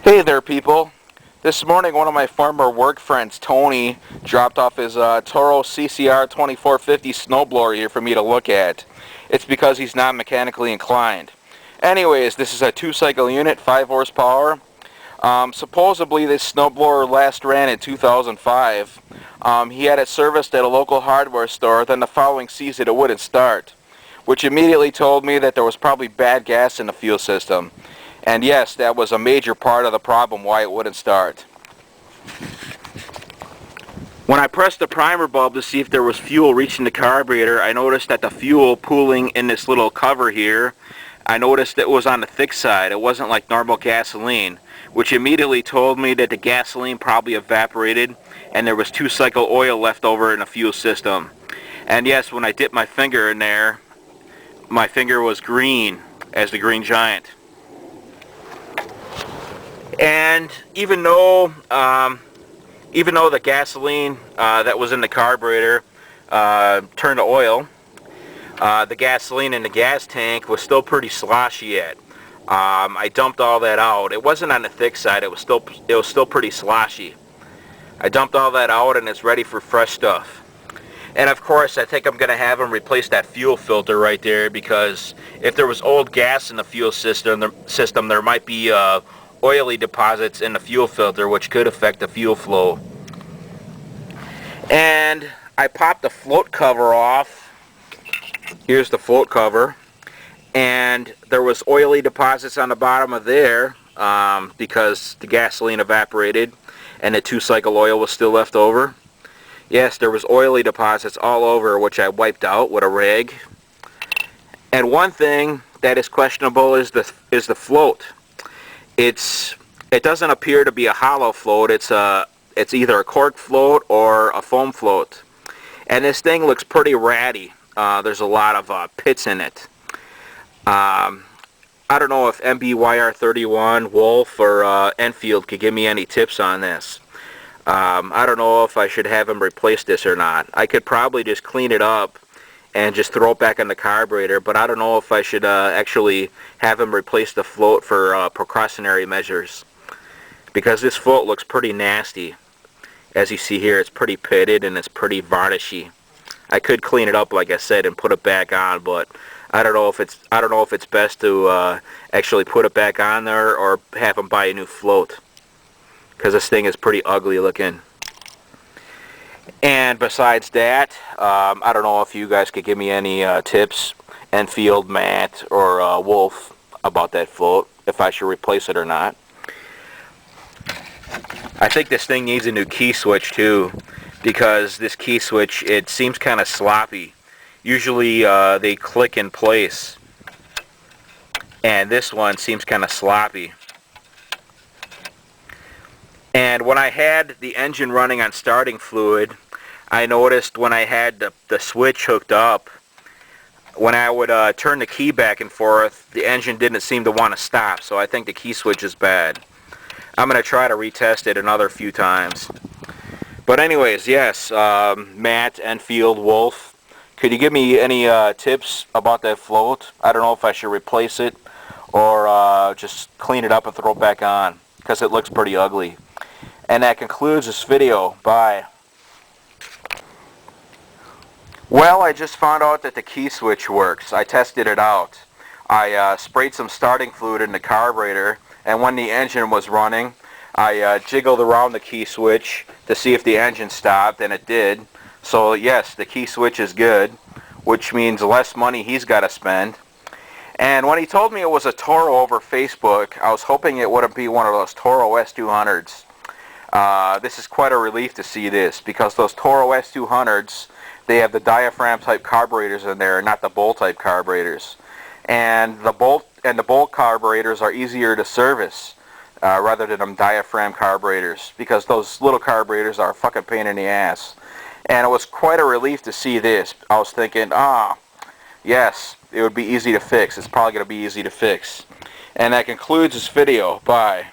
Hey there, people. This morning, one of my former work friends, Tony, dropped off his Toro CCR 2450 snowblower here for me to look at. It's because he's not mechanically inclined. Anyways, this is a 2-cycle unit, 5 horsepower. Supposedly, this snowblower last ran in 2005. He had it serviced at a local hardware store, then the following season it wouldn't start, which immediately told me that there was probably bad gas in the fuel system. And yes, that was a major part of the problem why it wouldn't start. When I pressed the primer bulb to see if there was fuel reaching the carburetor, I noticed that the fuel pooling in this little cover here, I noticed it was on the thick side. It wasn't like normal gasoline, which immediately told me that the gasoline probably evaporated and there was 2-cycle oil left over in the fuel system. And yes, when I dipped my finger in there, my finger was green as the Green Giant. And even though the gasoline that was in the carburetor turned to oil, the gasoline in the gas tank was still pretty sloshy yet. I dumped all that out. It wasn't on the thick side. It was still pretty sloshy. I dumped all that out and it's ready for fresh stuff. And of course, I think I'm going to have them replace that fuel filter right there, because if there was old gas in the fuel system, there might be oily deposits in the fuel filter, which could affect the fuel flow. And I popped the float cover off. Here's the float cover, and there was oily deposits on the bottom of there because the gasoline evaporated and the 2-cycle oil was still left over. Yes, there was oily deposits all over, which I wiped out with a rag. And one thing that is questionable is the float. It doesn't appear to be a hollow float. It's either a cork float or a foam float. And this thing looks pretty ratty. There's a lot of pits in it. I don't know if MBYR31, Wolf, or Enfield could give me any tips on this. I don't know if I should have him replace this or not. I could probably just clean it up and just throw it back in the carburetor, but I don't know if I should actually have him replace the float for precautionary measures, because this float looks pretty nasty. As you see here, it's pretty pitted and it's pretty varnishy. I could clean it up, like I said, and put it back on, but I don't know if it's best to actually put it back on there or have him buy a new float, because this thing is pretty ugly looking. And besides that, I don't know if you guys could give me any tips, Enfield, Matt, or Wolf, about that float, if I should replace it or not. I think this thing needs a new key switch too, because this key switch, it seems kind of sloppy. Usually they click in place, and this one seems kind of sloppy. And when I had the engine running on starting fluid, I noticed when I had the switch hooked up, when I would turn the key back and forth, the engine didn't seem to want to stop. So I think the key switch is bad. I'm going to try to retest it another few times. But anyways, yes, Matt, Enfield, Wolf, could you give me any tips about that float? I don't know if I should replace it or just clean it up and throw it back on, because it looks pretty ugly. And that concludes this video. Bye. Well, I just found out that the key switch works. I tested it out. I sprayed some starting fluid in the carburetor, and when the engine was running, I jiggled around the key switch to see if the engine stopped, and it did. So yes, the key switch is good, which means less money he's got to spend. And when he told me it was a Toro over Facebook, I was hoping it wouldn't be one of those Toro S200s. This is quite a relief to see this, because those Toro S200s, they have the diaphragm type carburetors in there, not the bolt type carburetors. And the bolt carburetors are easier to service rather than them diaphragm carburetors, because those little carburetors are a fucking pain in the ass. And it was quite a relief to see this. I was thinking, yes, it would be easy to fix. It's probably going to be easy to fix. And that concludes this video. Bye.